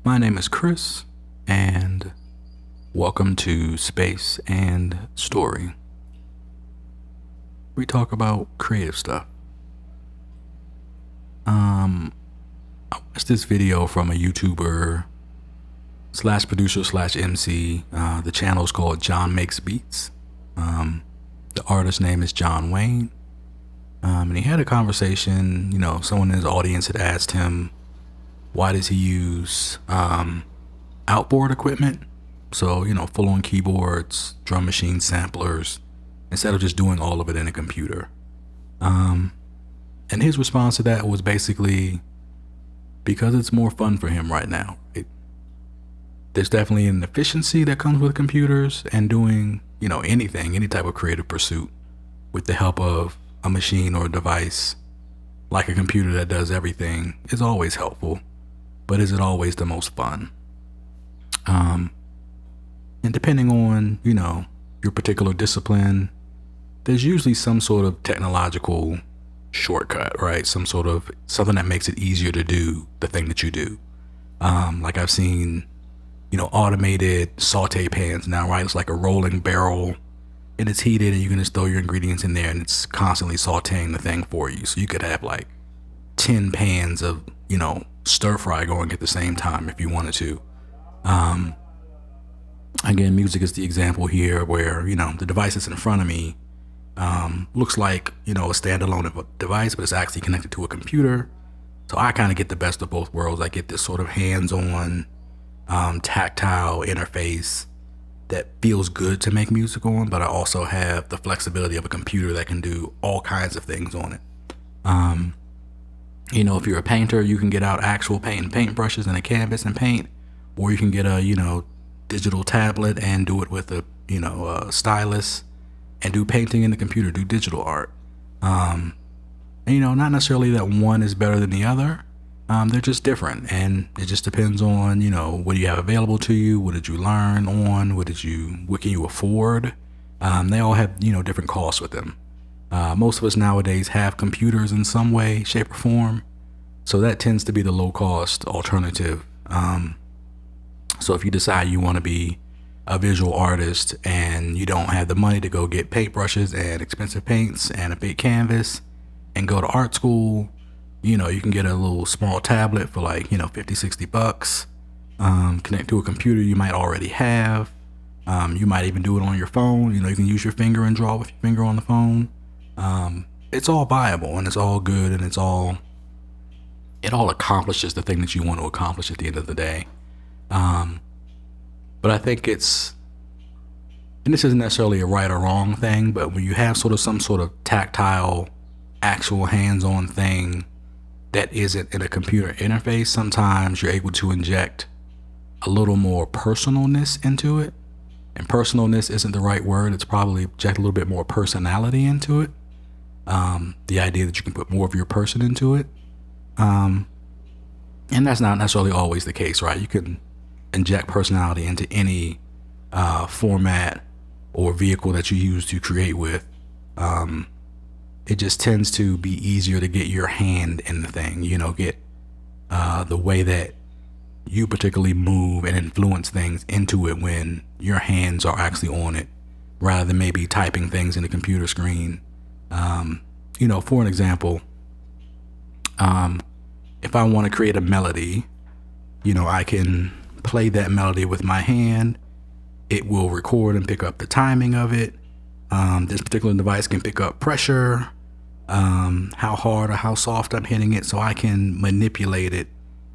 My name is Chris, and welcome to Space and Story. We talk about creative stuff. I watched this video from a YouTuber slash producer slash MC. The channel is called John Makes Beats. The artist's name is John Wayne. And he had a conversation, someone in his audience had asked him, why does he use outboard equipment? So, full-on keyboards, drum machine samplers, instead of just doing all of it in a computer. And his response to that was basically, because it's more fun for him right now. There's definitely an efficiency that comes with computers, and doing, anything, any type of creative pursuit with the help of a machine or a device like a computer that does everything is always helpful, but is it always the most fun? And depending on, your particular discipline, there's usually some sort of technological shortcut, right? Something that makes it easier to do the thing that you do. Like I've seen, automated saute pans now, right? It's like a rolling barrel and it's heated and you can just throw your ingredients in there and it's constantly sauteing the thing for you. So you could have like 10 pans of, stir fry going at the same time if you wanted to. Again, music is the example here where, the device that's in front of me looks like, a standalone device, but it's actually connected to a computer. So I kind of get the best of both worlds. I get this sort of hands-on, tactile interface that feels good to make music on, but I also have the flexibility of a computer that can do all kinds of things on it. If you're a painter, you can get out actual paint brushes and a canvas and paint, or you can get a, digital tablet and do it with a stylus and do painting in the computer, do digital art. And, not necessarily that one is better than the other. They're just different, and it just depends on, what do you have available to you? What did you learn on? What can you afford? They all have, different costs with them. Most of us nowadays have computers in some way, shape, or form. So that tends to be the low cost alternative. So if you decide you want to be a visual artist and you don't have the money to go get paintbrushes and expensive paints and a big canvas and go to art school, you can get a little small tablet for like, $50-$60, connect to a computer you might already have. You might even do it on your phone. You can use your finger and draw with your finger on the phone. It's all viable and it's all good, and it all accomplishes the thing that you want to accomplish at the end of the day. But I think and this isn't necessarily a right or wrong thing, but when you have some sort of tactile, actual hands-on thing that isn't in a computer interface, sometimes you're able to inject a little more personalness into it. And personalness isn't the right word. It's probably inject a little bit more personality into it. The idea that you can put more of your person into it. And that's not necessarily always the case, right? You can inject personality into any format or vehicle that you use to create with. It just tends to be easier to get your hand in the thing, get the way that you particularly move and influence things into it when your hands are actually on it, rather than maybe typing things in a computer screen. For an example, if I want to create a melody, I can play that melody with my hand. It will record and pick up the timing of it. This particular device can pick up pressure, how hard or how soft I'm hitting it, so I can manipulate it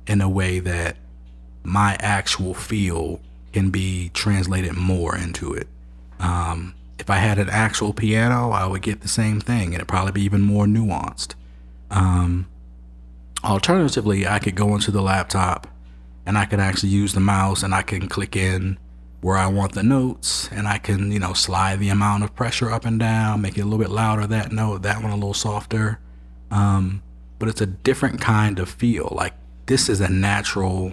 in a way that my actual feel can be translated more into it. If I had an actual piano, I would get the same thing, and it'd probably be even more nuanced. Alternatively, I could go into the laptop and I can actually use the mouse and I can click in where I want the notes, and I can, slide the amount of pressure up and down, make it a little bit louder, that note, that one a little softer. But it's a different kind of feel. Like, this is a natural,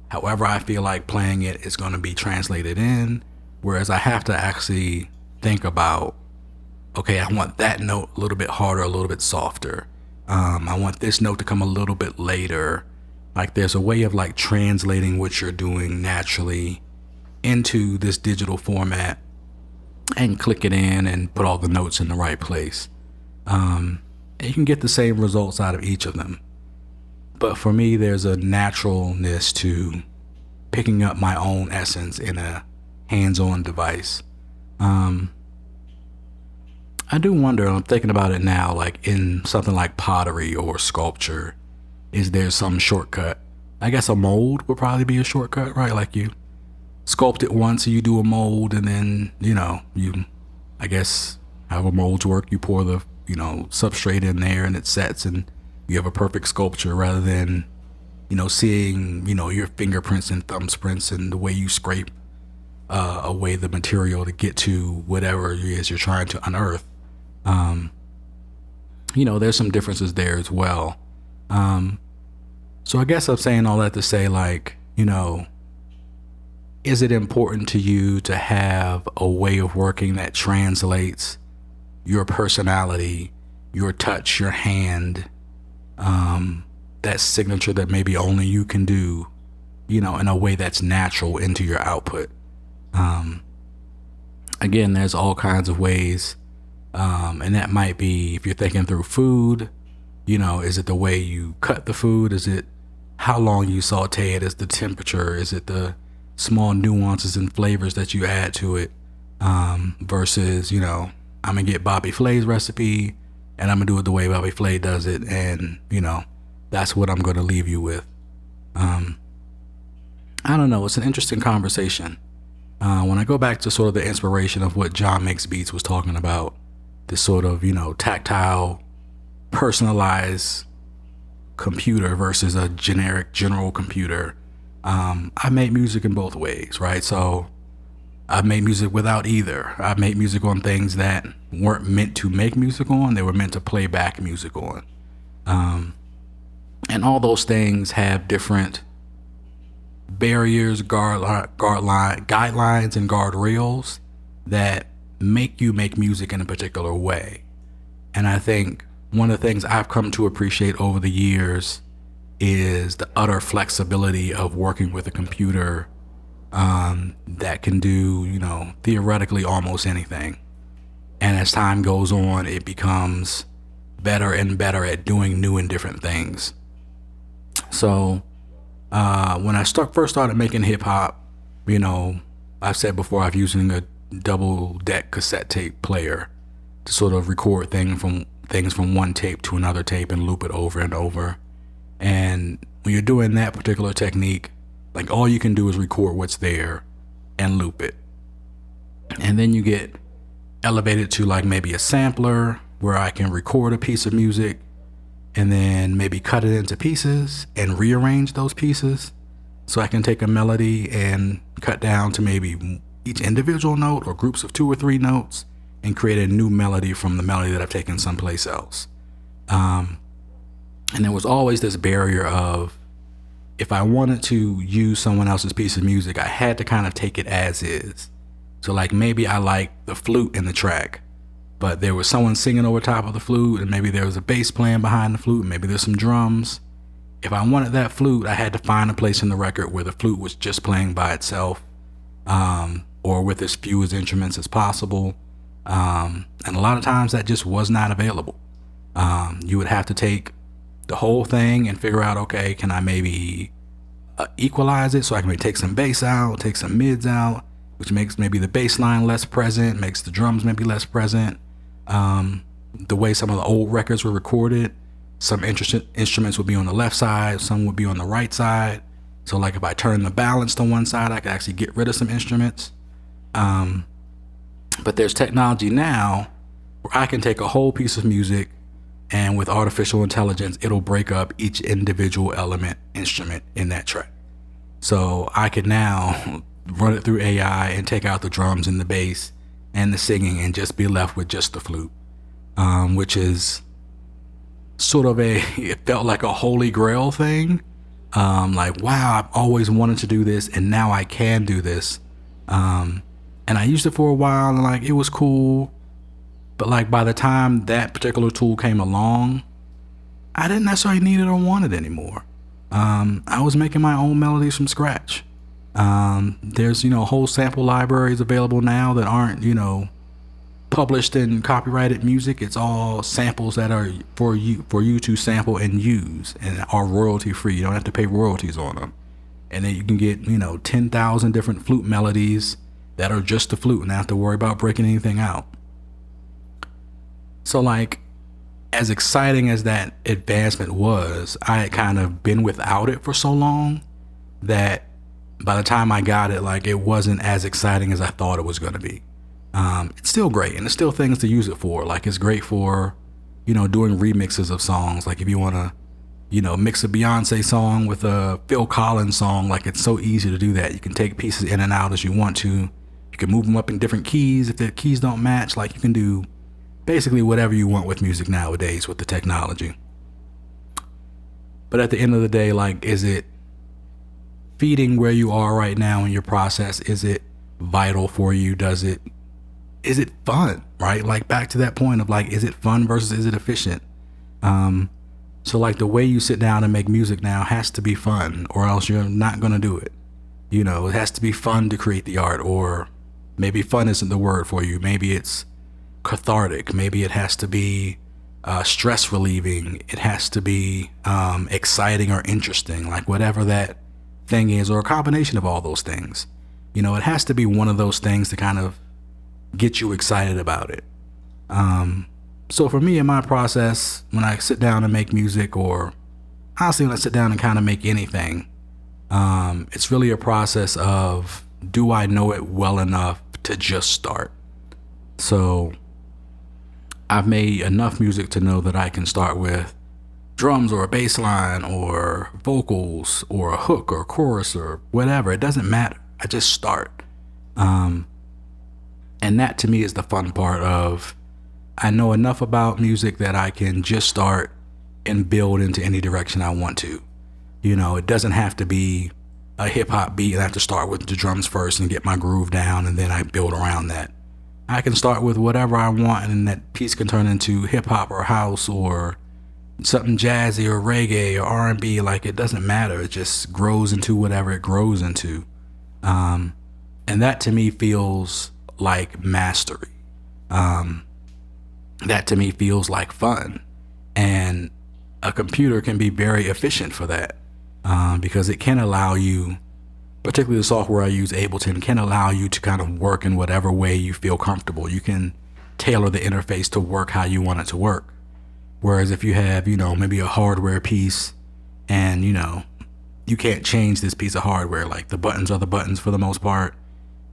however I feel like playing it is going to be translated in, whereas I have to actually think about, okay, I want that note a little bit harder, a little bit softer. I want this note to come a little bit later, Like there's a way of like translating what you're doing naturally into this digital format and click it in and put all the notes in the right place. And you can get the same results out of each of them. But for me, there's a naturalness to picking up my own essence in a hands-on device. I do wonder, I'm thinking about it now, like in something like pottery or sculpture, is there some shortcut? I guess a mold would probably be a shortcut, right? Like you sculpt it once, you do a mold, and then, I guess, however molds work, you pour the, substrate in there and it sets and you have a perfect sculpture rather than, seeing, your fingerprints and thumbprints and the way you scrape away the material to get to whatever it is you're trying to unearth. There's some differences there as well. So I guess I'm saying all that to say, like, is it important to you to have a way of working that translates your personality, your touch, your hand, that signature that maybe only you can do, in a way that's natural into your output? Again, there's all kinds of ways. And that might be, if you're thinking through food, is it the way you cut the food? Is it how long you saute it? Is the temperature? Is it the small nuances and flavors that you add to it? Versus, I'm going to get Bobby Flay's recipe and I'm going to do it the way Bobby Flay does it. And, that's what I'm going to leave you with. I don't know. It's an interesting conversation. When I go back to sort of the inspiration of what John Makes Beats was talking about, this sort of, tactile, personalized computer versus a generic general computer. I made music in both ways, right? So I made music without either. I made music on things that weren't meant to make music on. They were meant to play back music on. And all those things have different barriers, guidelines, and guardrails that make you make music in a particular way. And I think one of the things I've come to appreciate over the years is the utter flexibility of working with a computer that can do, theoretically almost anything. And as time goes on, it becomes better and better at doing new and different things. So when I first started making hip hop, I've said before, I've using a double deck cassette tape player to sort of record things from one tape to another tape and loop it over and over. And when you're doing that particular technique, like all you can do is record what's there and loop it. And then you get elevated to like maybe a sampler where I can record a piece of music and then maybe cut it into pieces and rearrange those pieces. So I can take a melody and cut down to maybe each individual note or groups of 2 or 3 notes and create a new melody from the melody that I've taken someplace else. And there was always this barrier of, if I wanted to use someone else's piece of music, I had to kind of take it as is. So like maybe I like the flute in the track, but there was someone singing over top of the flute, and maybe there was a bass playing behind the flute, and maybe there's some drums. If I wanted that flute, I had to find a place in the record where the flute was just playing by itself, or with as few as instruments as possible. And a lot of times that just was not available. You would have to take the whole thing and figure out, okay, can I maybe equalize it so I can maybe take some bass out, take some mids out, which makes maybe the bass line less present, makes the drums maybe less present. The way some of the old records were recorded, some instruments would be on the left side, some would be on the right side. So like if I turn the balance to one side, I could actually get rid of some instruments. But there's technology now where I can take a whole piece of music, and with artificial intelligence, it'll break up each individual instrument in that track. So I could now run it through AI and take out the drums and the bass and the singing and just be left with just the flute, which is sort of it felt like a holy grail thing. Like, wow, I've always wanted to do this and now I can do this. And I used it for a while and like, it was cool. But like by the time that particular tool came along, I didn't necessarily need it or want it anymore. I was making my own melodies from scratch. There's, whole sample libraries available now that aren't, published in copyrighted music. It's all samples that are for you to sample and use, and are royalty free. You don't have to pay royalties on them. And then you can get 10,000 different flute melodies that are just the flute and not have to worry about breaking anything out. So like, as exciting as that advancement was, I had kind of been without it for so long that by the time I got it, like, it wasn't as exciting as I thought it was going to be. It's still great, and there's still things to use it for. Like, it's great for, doing remixes of songs. Like, if you want to, mix a Beyonce song with a Phil Collins song, like, it's so easy to do that. You can take pieces in and out as you want to. You can move them up in different keys. If the keys don't match, like, you can do basically whatever you want with music nowadays with the technology. But at the end of the day, like, is it feeding where you are right now in your process? Is it vital for you? Is it fun, right? Like, back to that point of like, is it fun versus is it efficient? So like, the way you sit down and make music now has to be fun, or else you're not going to do it. It has to be fun to create the art, or maybe fun isn't the word for you. Maybe it's cathartic. Maybe it has to be stress relieving. It has to be exciting or interesting, like whatever that thing is, or a combination of all those things. It has to be one of those things to kind of get you excited about it. So for me, in my process, when I sit down and make music, or honestly when I sit down and kind of make anything, it's really a process of, do I know it well enough to just start? So I've made enough music to know that I can start with drums or a bass line or vocals or a hook or a chorus or whatever. It doesn't matter. I just start. And that to me is the fun part of, I know enough about music that I can just start and build into any direction I want to. It doesn't have to be a hip hop beat and I have to start with the drums first and get my groove down and then I build around that. I can start with whatever I want, and that piece can turn into hip hop or house or something jazzy or reggae or R&B. Like, it doesn't matter. It just grows into whatever it grows into. And that to me feels like mastery. That to me feels like fun. And a computer can be very efficient for that, because it can allow you, particularly the software I use, Ableton, can allow you to kind of work in whatever way you feel comfortable. You can tailor the interface to work how you want it to work. Whereas if you have, maybe a hardware piece and, you can't change this piece of hardware, like the buttons are the buttons for the most part.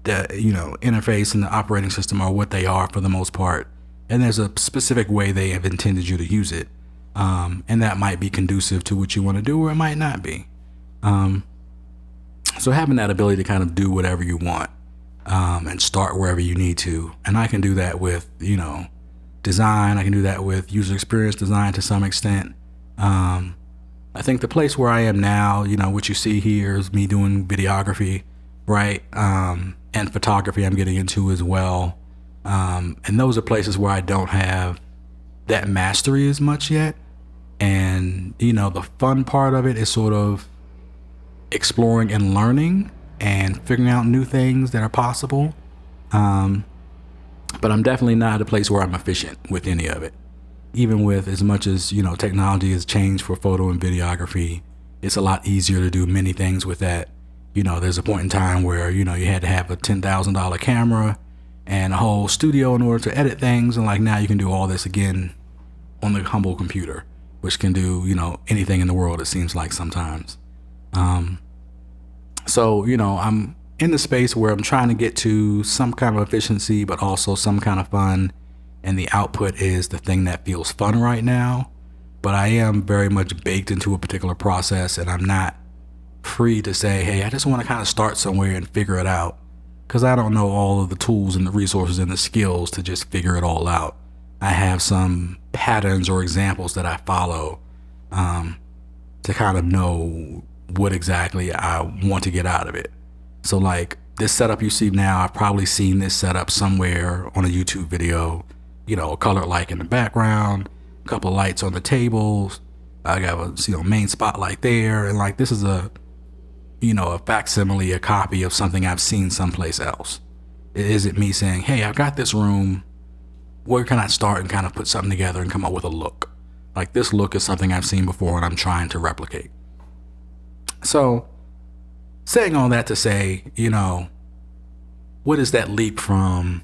The, interface and the operating system are what they are for the most part. And there's a specific way they have intended you to use it. And that might be conducive to what you want to do, or it might not be. So having that ability to kind of do whatever you want, and start wherever you need to. And I can do that with, design. I can do that with user experience design to some extent. I think the place where I am now, what you see here is me doing videography, right? And photography I'm getting into as well. And those are places where I don't have that mastery as much yet. And, the fun part of it is sort of exploring and learning and figuring out new things that are possible. But I'm definitely not at a place where I'm efficient with any of it. Even with as much as, technology has changed for photo and videography, it's a lot easier to do many things with that. There's a point in time where, you had to have a $10,000 camera and a whole studio in order to edit things. And like, now you can do all this again on the humble computer, which can do, anything in the world, it seems like sometimes. So, I'm in the space where I'm trying to get to some kind of efficiency, but also some kind of fun. And the output is the thing that feels fun right now. But I am very much baked into a particular process, and I'm not free to say, hey, I just want to kind of start somewhere and figure it out. Because I don't know all of the tools and the resources and the skills to just figure it all out. I have some patterns or examples that I follow to kind of know what exactly I want to get out of it. So like this setup you see now, I've probably seen this setup somewhere on a YouTube video, a colored light in the background, a couple of lights on the tables, I got a main spotlight there, and like this is a facsimile, a copy of something I've seen someplace else. It isn't me saying, hey, I've got this room, where can I start and kind of put something together and come up with a look? Like this look is something I've seen before and I'm trying to replicate. So saying all that to say, what is that leap from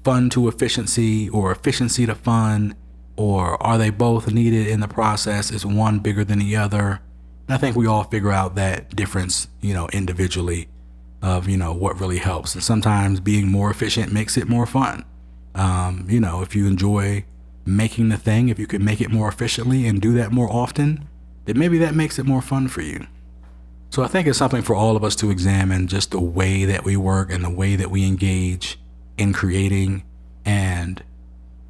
fun to efficiency or efficiency to fun? Or are they both needed in the process? Is one bigger than the other? And I think we all figure out that difference, individually of, what really helps. And sometimes being more efficient makes it more fun. If you enjoy making the thing, if you can make it more efficiently and do that more often, then maybe that makes it more fun for you. So I think it's something for all of us to examine, just the way that we work and the way that we engage in creating, and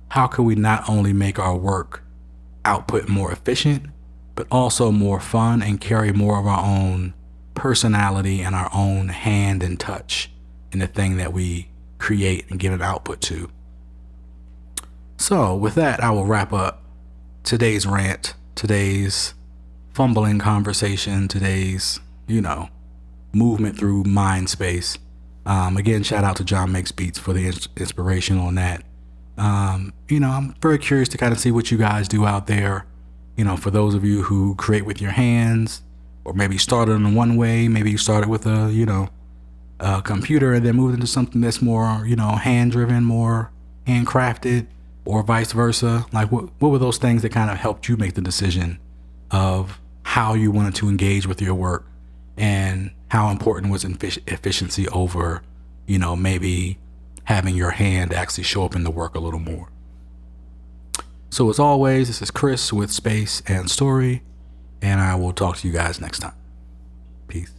how can we not only make our work output more efficient, but also more fun and carry more of our own personality and our own hand and touch in the thing that we create and give an output to. So with that, I will wrap up today's rant, today's fumbling conversation, today's, movement through mind space. Again, shout out to John Makes Beats for the inspiration on that. I'm very curious to kind of see what you guys do out there. For those of you who create with your hands, or maybe started in one way, maybe you started with a computer and then moved into something that's more, hand driven, more handcrafted, or vice versa. Like what were those things that kind of helped you make the decision of how you wanted to engage with your work, and how important was efficiency over, maybe having your hand actually show up in the work a little more. So as always, this is Chris with Space and Story, and I will talk to you guys next time. Peace.